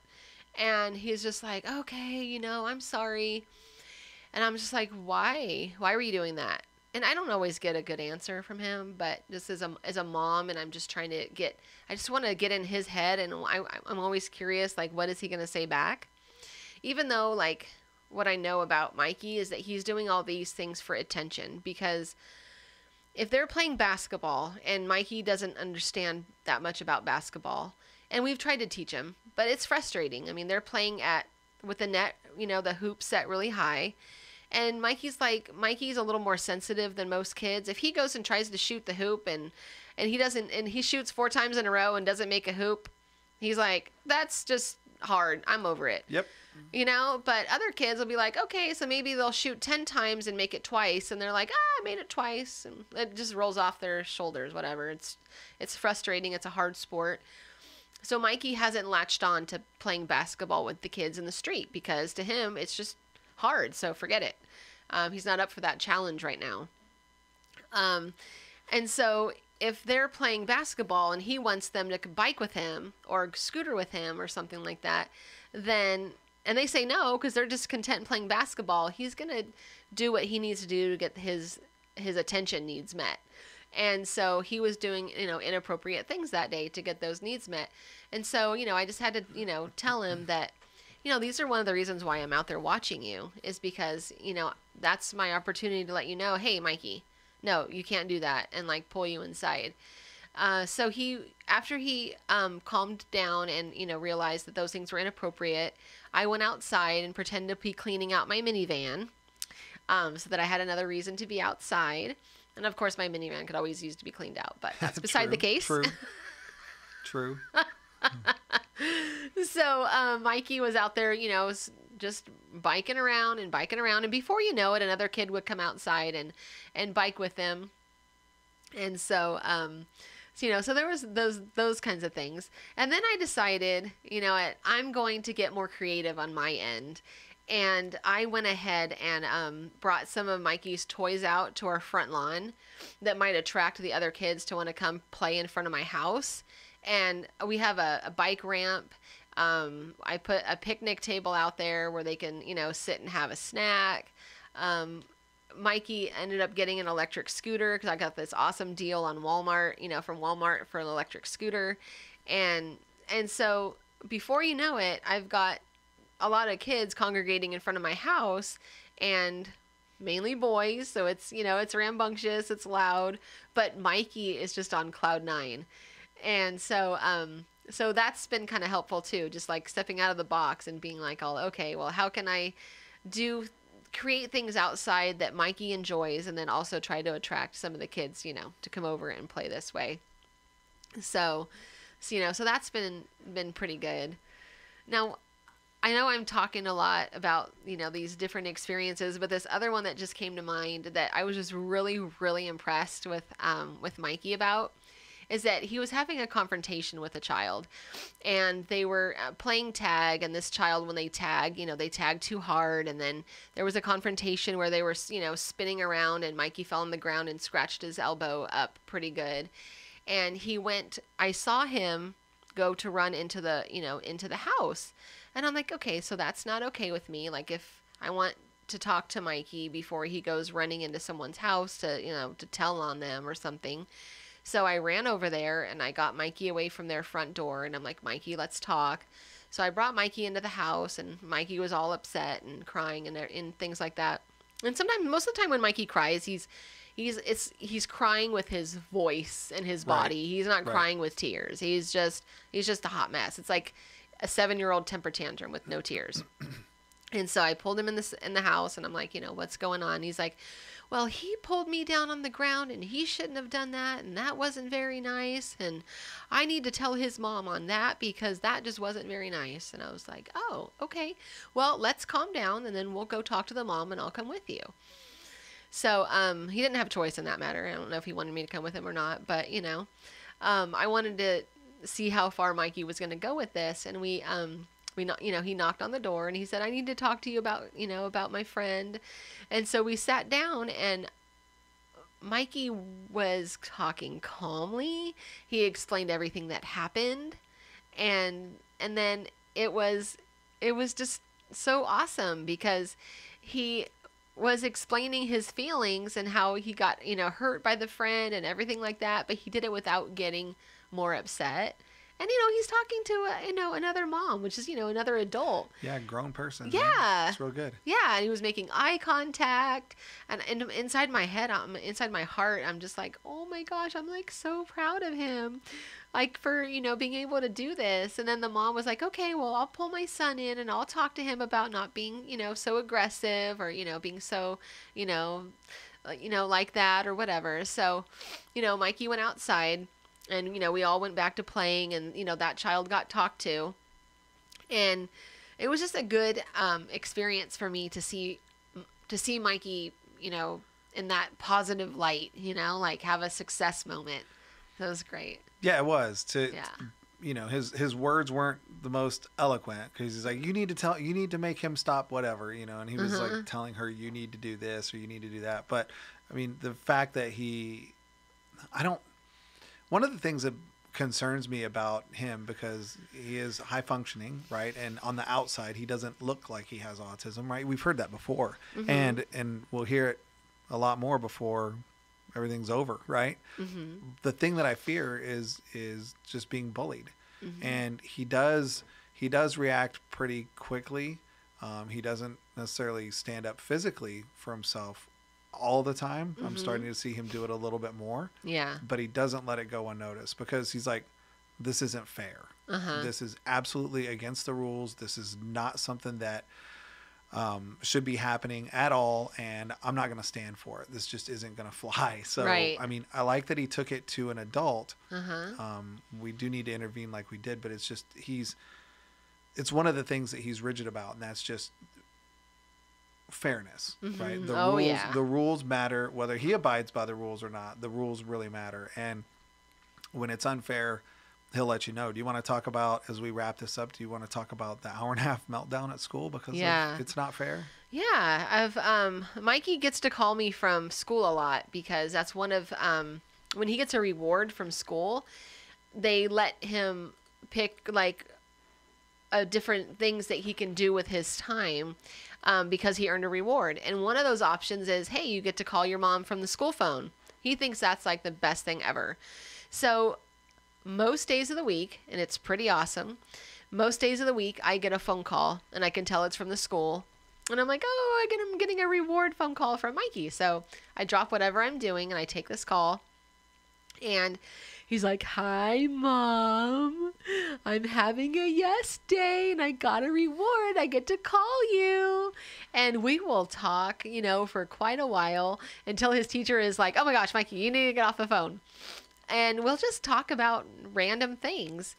And he's just like, okay, I'm sorry. And I'm just like, why? Why were you doing that? And I don't always get a good answer from him, but just as a mom, and I'm just trying to I just want to get in his head, and I'm always curious, like, what is he going to say back? Even though, like, what I know about Mikey is that he's doing all these things for attention, because if they're playing basketball and Mikey doesn't understand that much about basketball, and we've tried to teach him, but it's frustrating. I mean, they're playing with the net, the hoop set really high. And Mikey's a little more sensitive than most kids. If he goes and tries to shoot the hoop and he shoots 4 times in a row and doesn't make a hoop, he's like, that's just hard. I'm over it. Yep. But other kids will be like, okay, so maybe they'll shoot 10 times and make it twice. And they're like, I made it twice. And it just rolls off their shoulders, whatever. It's frustrating. It's a hard sport. So Mikey hasn't latched on to playing basketball with the kids in the street, because to him, it's just hard. So forget it. He's not up for that challenge right now. And so if they're playing basketball and he wants them to bike with him or scooter with him or something like that, and they say no because they're just content playing basketball, he's going to do what he needs to do to get his attention needs met. And so he was doing, inappropriate things that day to get those needs met. And so, I just had to, tell him that, these are one of the reasons why I'm out there watching you, is because, that's my opportunity to let you know, hey, Mikey, no, you can't do that, and like pull you inside. So after he calmed down and, realized that those things were inappropriate, I went outside and pretended to be cleaning out my minivan, so that I had another reason to be outside. And of course, my minivan could always use to be cleaned out, but that's beside the case. True. So Mikey was out there, just biking around. And before you know it, another kid would come outside and bike with them. And so, so there was those kinds of things. And then I decided, I'm going to get more creative on my end. And I went ahead and brought some of Mikey's toys out to our front lawn that might attract the other kids to want to come play in front of my house. And we have a bike ramp. I put a picnic table out there where they can, sit and have a snack. Mikey ended up getting an electric scooter because I got this awesome deal on Walmart, from Walmart for an electric scooter. And so before you know it, I've got a lot of kids congregating in front of my house, and mainly boys. So it's, it's rambunctious, it's loud, but Mikey is just on cloud 9. And so, so that's been kind of helpful too. Just like stepping out of the box and being like, okay, well, how can I create things outside that Mikey enjoys, and then also try to attract some of the kids, to come over and play this way. So that's been pretty good. Now, I know I'm talking a lot about, these different experiences, but this other one that just came to mind that I was just really, really impressed with Mikey about is that he was having a confrontation with a child, and they were playing tag, and this child, when they tag, they tagged too hard, and then there was a confrontation where they were, spinning around, and Mikey fell on the ground and scratched his elbow up pretty good. And I saw him go to run into the house. And I'm like, okay, so that's not okay with me. Like, if I want to talk to Mikey before he goes running into someone's house to tell on them or something. So I ran over there and I got Mikey away from their front door, and I'm like, Mikey, let's talk. So I brought Mikey into the house, and Mikey was all upset and crying and things like that. And most of the time when Mikey cries, he's crying with his voice and his body. Right. He's not crying with tears. He's just a hot mess. It's like a 7-year-old temper tantrum with no tears. And so I pulled him in the house, and I'm like, what's going on? He's like, well, he pulled me down on the ground, and he shouldn't have done that, and that wasn't very nice, and I need to tell his mom on that because that just wasn't very nice. And I was like, oh, okay. Well, let's calm down, and then we'll go talk to the mom, and I'll come with you. So he didn't have a choice in that matter. I don't know if he wanted me to come with him or not, but, I wanted to see how far Mikey was going to go with this, and he knocked on the door, and he said, I need to talk to you about my friend. And so we sat down, and Mikey was talking calmly. He explained everything that happened, and then it was just so awesome because he was explaining his feelings and how he got hurt by the friend and everything like that, but he did it without getting more upset. And, he's talking to, another mom, which is, another adult. Yeah, grown person. Yeah. Right? It's real good. Yeah, and he was making eye contact. And inside my head, inside my heart, I'm just like, oh my gosh, I'm like so proud of him. Like for, being able to do this. And then the mom was like, okay, well, I'll pull my son in and I'll talk to him about not being, so aggressive or, being so, like that or whatever. So, Mikey went outside. And, we all went back to playing, and, that child got talked to. And it was just a good experience for me to see Mikey, in that positive light, like have a success moment. That was great. Yeah, it was. His words weren't the most eloquent because he's like, you need to make him stop whatever, and he was like telling her, you need to do this or you need to do that. But, I mean, the fact that one of the things that concerns me about him, because he is high functioning, right? And on the outside, he doesn't look like he has autism, right? We've heard that before. And we'll hear it a lot more before everything's over, right? Mm-hmm. The thing that I fear is just being bullied. Mm-hmm. And he does react pretty quickly. He doesn't necessarily stand up physically for himself all the time. I'm Mm-hmm. starting to see him do it a little bit more, Yeah. but he doesn't let it go unnoticed because he's like, this isn't fair. Uh-huh. This is absolutely against the rules. This is not something that should be happening at all, and I'm not going to stand for it. This just isn't going to fly. So, Right. I mean, I like that he took it to an adult. Uh-huh. We do need to intervene like we did, but it's just it's one of the things that he's rigid about, and that's just fairness, right? Mhm. The Oh, rules, yeah. the rules matter, whether he abides by the rules or not. The rules really matter, and when it's unfair, he'll let you know. Do you want to talk about, as we wrap this up, do you want to talk about the hour and a half meltdown at school because Yeah. it's not fair? Yeah, Mikey gets to call me from school a lot because that's one of when he gets a reward from school, they let him pick like different things that he can do with his time because he earned a reward. And one of those options is, hey, you get to call your mom from the school phone. He thinks that's like the best thing ever. So most days of the week, and it's pretty awesome, most days of the week I get a phone call and I can tell it's from the school. And I'm like, oh, I'm getting a reward phone call from Mikey. So I drop whatever I'm doing and I take this call. And he's like, hi, Mom. I'm having a yes day and I got a reward. I get to call you. And we will talk, for quite a while until his teacher is like, oh my gosh, Mikey, you need to get off the phone. And we'll just talk about random things.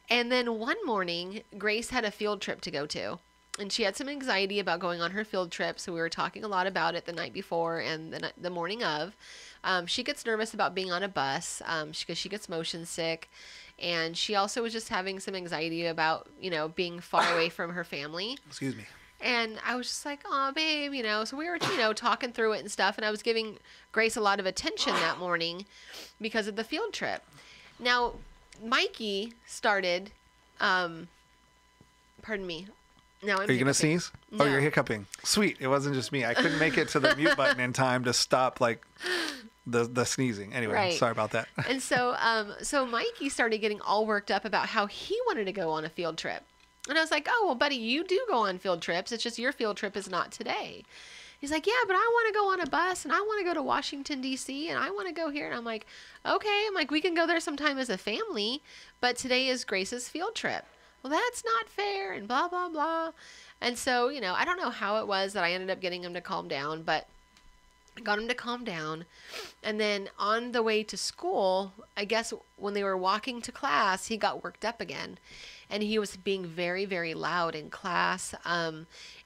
And then one morning, Grace had a field trip to go to. And she had some anxiety about going on her field trip. So we were talking a lot about it the night before and the morning of. She gets nervous about being on a bus because she gets motion sick. And she also was just having some anxiety about, being far away from her family. Excuse me. And I was just like, oh, babe, so we were, talking through it and stuff. And I was giving Grace a lot of attention that morning because of the field trip. Now, Mikey started, pardon me. Now I'm Are you going to hiccuping. sneeze? Oh, No. you're hiccuping. Sweet. It wasn't just me. I couldn't make it to the mute button in time to stop like the sneezing. Anyway, Right. sorry about that. And so Mikey started getting all worked up about how he wanted to go on a field trip. And I was like, oh, well, buddy, you do go on field trips. It's just your field trip is not today. He's like, yeah, but I want to go on a bus and I want to go to Washington, D.C. and I want to go here. And I'm like, okay. I'm like, we can go there sometime as a family, but today is Grace's field trip. Well, that's not fair and blah, blah, blah. And so, I don't know how it was that I ended up getting him to calm down, but I got him to calm down. And then on the way to school, I guess when they were walking to class, he got worked up again. And he was being very, very loud in class.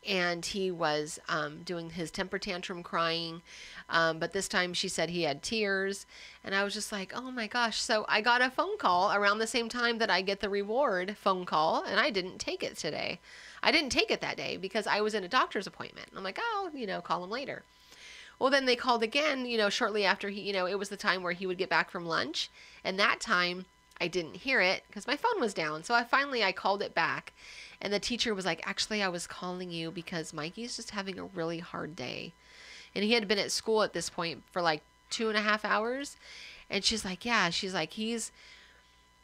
And he was doing his temper tantrum crying. But this time she said he had tears. And I was just like, oh my gosh. So I got a phone call around the same time that I get the reward phone call. And I didn't take it today. I didn't take it that day because I was in a doctor's appointment. I'm like, oh, call him later. Well, then they called again, shortly after he, it was the time where he would get back from lunch. And that time I didn't hear it because my phone was down. So I called it back. And the teacher was like, actually, I was calling you because Mikey's just having a really hard day. And he had been at school at this point for like 2.5 hours. And she's like, yeah, he's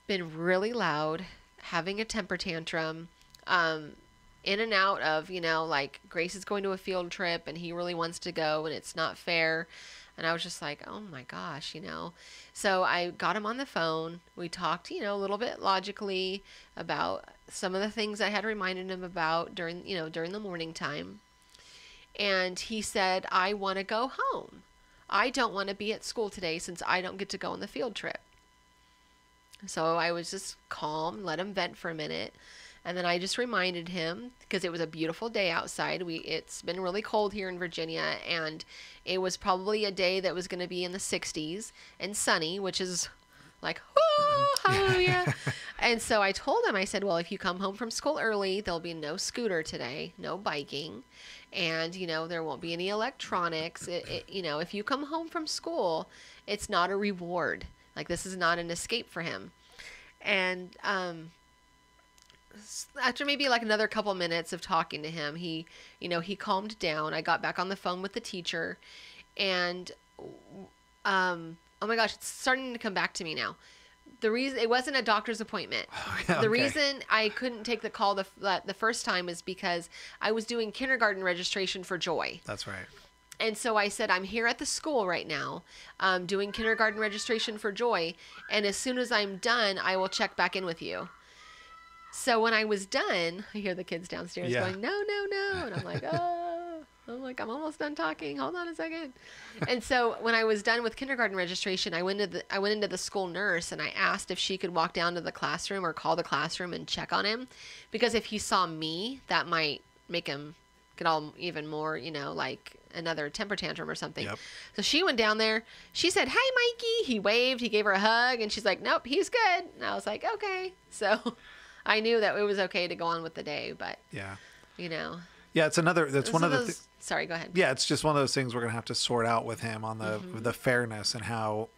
been really loud, having a temper tantrum, in and out of, like Grace is going to a field trip and he really wants to go and it's not fair. And I was just like, oh my gosh, So I got him on the phone. We talked, a little bit logically about some of the things I had reminded him about during the morning time. And he said, I want to go home. I don't want to be at school today since I don't get to go on the field trip. So I was just calm, let him vent for a minute. And then I just reminded him, because it was a beautiful day outside. It's been really cold here in Virginia, and it was probably a day that was going to be in the 60s and sunny, which is like, whoo, hallelujah. And so I told him, I said, well, if you come home from school early, there'll be no scooter today, no biking, and, there won't be any electronics. If you come home from school, it's not a reward. Like, this is not an escape for him. And, after maybe like another couple minutes of talking to him, he calmed down. I got back on the phone with the teacher, and Oh my gosh, it's starting to come back to me now. The reason it wasn't a doctor's appointment. Okay. The reason I couldn't take the call the first time is because I was doing kindergarten registration for Joy. That's right. And so I said, I'm here at the school right now, doing kindergarten registration for Joy. And as soon as I'm done, I will check back in with you. So when I was done, I hear the kids downstairs going, no, no, no. And I'm like, oh, I'm almost done talking. Hold on a second. And so when I was done with kindergarten registration, I went into the school nurse and I asked if she could walk down to the classroom or call the classroom and check on him. Because if he saw me, that might make him get all even more, like another temper tantrum or something. Yep. So she went down there. She said, "Hi, Mikey." He waved. He gave her a hug. And she's like, "Nope, he's good." And I was like, okay. So I knew that it was okay to go on with the day, but Yeah. Yeah, it's another. That's one of the. Sorry, go ahead. Yeah, it's just one of those things we're gonna have to sort out with him on the fairness and how,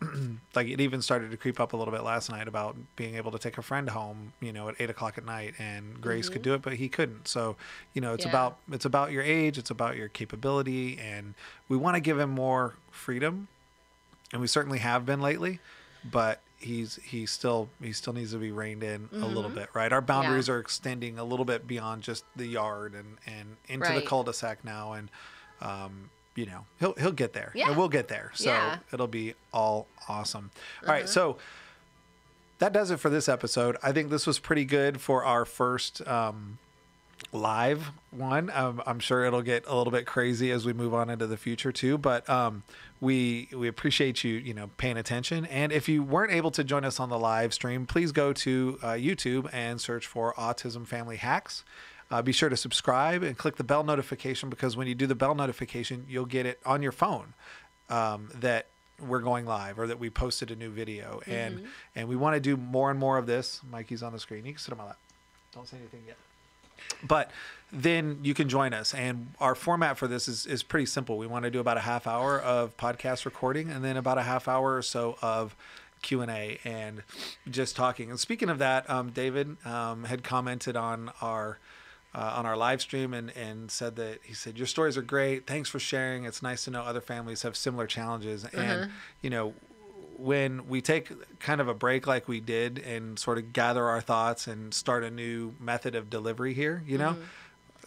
like, it even started to creep up a little bit last night about being able to take a friend home, at 8:00 at night, and Grace could do it, but he couldn't. So, it's about your age, it's about your capability, and we want to give him more freedom, and we certainly have been lately, but he still needs to be reined in a little bit, right? Our boundaries are extending a little bit beyond just the yard and into the cul-de-sac now, and he'll get there, and we'll get there, so it'll be all awesome. All right, so that does it for this episode. I think this was pretty good for our first live one. I'm sure it'll get a little bit crazy as we move on into the future too, but we appreciate you paying attention. And if you weren't able to join us on the live stream, please go to YouTube and search for Autism Family Hacks. Be sure to subscribe and click the bell notification, because when you do the bell notification, you'll get it on your phone that we're going live or that we posted a new video. And we want to do more and more of this. Mikey's on the screen. You can sit on my lap. Don't say anything yet. But then you can join us. And our format for this is pretty simple. We want to do about a half hour of podcast recording and then about a half hour or so of Q&A and just talking. And speaking of that, David had commented on our live stream and said that your stories are great. Thanks for sharing. It's nice to know other families have similar challenges. And, when we take kind of a break like we did and sort of gather our thoughts and start a new method of delivery here,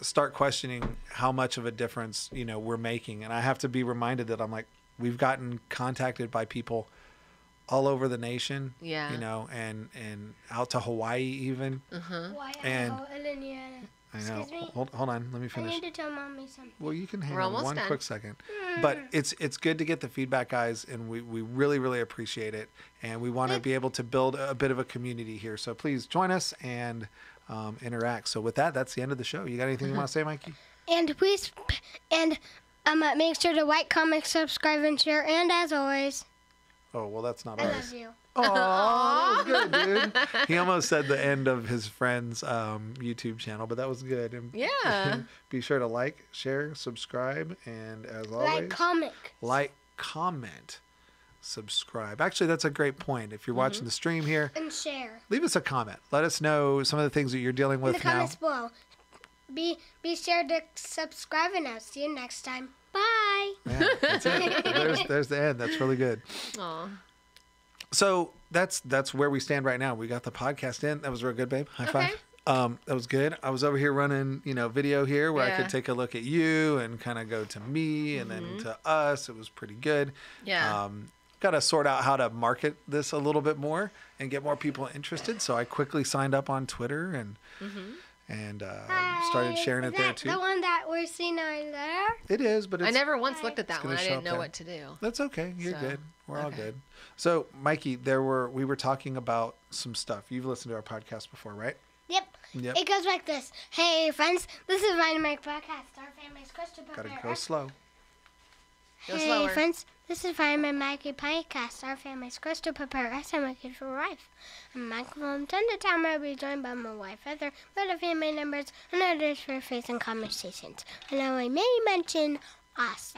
start questioning how much of a difference, we're making. And I have to be reminded that we've gotten contacted by people all over the nation, and out to Hawaii even. Why? And Indiana. I know. Excuse me? Hold on. Let me finish. I need to tell Mommy something. Well, you can hang We're on almost one done. quick second. But it's good to get the feedback, guys, and we really, really appreciate it. And we want to be able to build a bit of a community here. So please join us and interact. So with that, that's the end of the show. You got anything you want to say, Mikey? And please, make sure to like, comment, subscribe, and share. And as always, Oh, well, that's not I ours. love you. Oh, that was good, dude. He almost said the end of his friend's YouTube channel, but that was good. And Yeah. be sure to like, share, subscribe, and as always, Like, comment, subscribe. Actually, that's a great point. If you're watching the stream here, and share. leave us a comment. Let us know some of the things that you're dealing In with the now. comments below. Be sure to subscribe, and I'll see you next time. Bye. Yeah, that's it. There's the end. That's really good. Aw. So that's where we stand right now. We got the podcast in. That was real good, babe. High five. That was good. I was over here running, video here where I could take a look at you and kind of go to me and then to us. It was pretty good. Yeah. Got to sort out how to market this a little bit more and get more people interested. So I quickly signed up on Twitter and started sharing it there too. The one that we're seeing on there? It is, but it's, I never once looked at that gonna one. I show didn't up know there. what to do. That's okay. You're So, good. We're all okay. good. So, Mikey, we were talking about some stuff. You've listened to our podcast before, right? Yep. Yep. It goes like this. Hey, friends. This is Ryan Mike Podcast. Our family's question. Gotta go slow. Go Hey, slower. friends. This is Fireman Mikey Podcast. Our family's quest to prepare us and make it for life. I'm Michael from time to time. I'll be joined by my wife, Heather, other family members, and others for facing conversations. And I may mention us.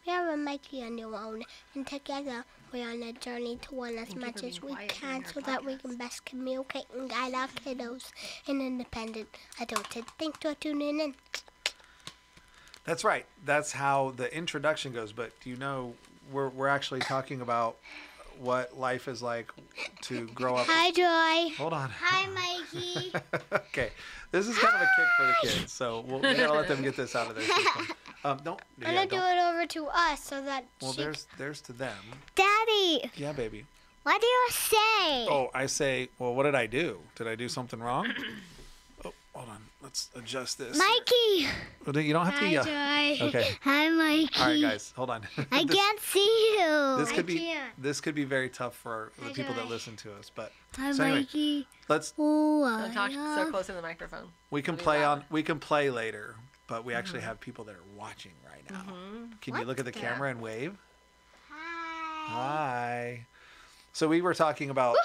We have a Mikey on your own, and together we're on a journey to learn as Thank you much for as being we quiet during can our so that we podcast. can best communicate and guide our kiddos in independent adulthood. Thanks for tuning in. That's right. That's how the introduction goes. But do you know we're actually talking about what life is like to grow up. Hi, Joy. Hold on. Hi, Mikey. Okay, this is kind of a kick for the kids, so we gotta let them get this out of their system. Don't. I'm Yeah, gonna do don't. it over to us so that. Well, she... there's to them. Daddy, Yeah, baby. what do you say? Oh, I say. Well, what did I do? Did I do something wrong? Oh, hold on. Let's adjust this. Mikey. Well, you don't have to Hi, yell. Joy. Okay. Hi, Mikey. All right, guys, hold on. I This- can't see you. This could I be can't. very tough for the Hi, people that Joy. listen to us, but Hi, so anyway, Mikey. let's Oh, Don't talk so close to the microphone. we can It'll be play loud. on we can play later, but we actually have people that are watching right now. Can you What? look at the camera and wave? Hi. Hi. So we were talking about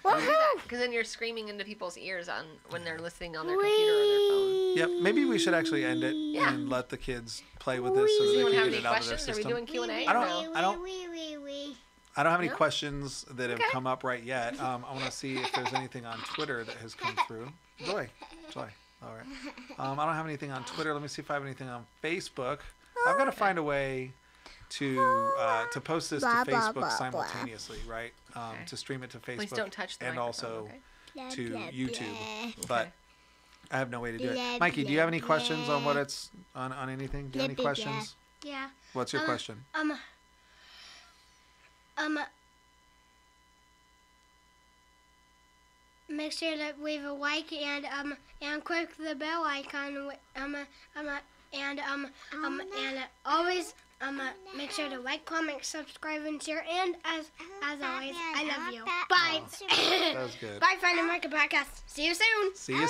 Because then you're screaming into people's ears on when they're listening on their computer or their phone. Yep, maybe we should actually end it Yeah. and let the kids play with this so Does that they anyone can have get any it out of their questions? Are we system. doing Q&A? I don't- Wee. I don't have any No? questions that have Okay. come up right yet. I want to see if there's anything on Twitter that has come through. Joy. All right. I don't have anything on Twitter. Let me see if I have anything on Facebook. I've got to find a way to post this to Blah, blah, Facebook blah, blah. simultaneously, right? Okay. To stream it to Facebook Please don't touch the and microphone, also okay? to YouTube. Okay. But I have no way to do Blah, it. Mikey, do you have any blah, questions on what blah. it's on anything? Do you have any Blah, blah, questions? Yeah. What's your question? Make sure to leave a like and click the bell icon. And always make sure to like, comment, subscribe, and share. And as always, I love you. Bye. That was good. Bye, Find America Podcast. See you soon. See you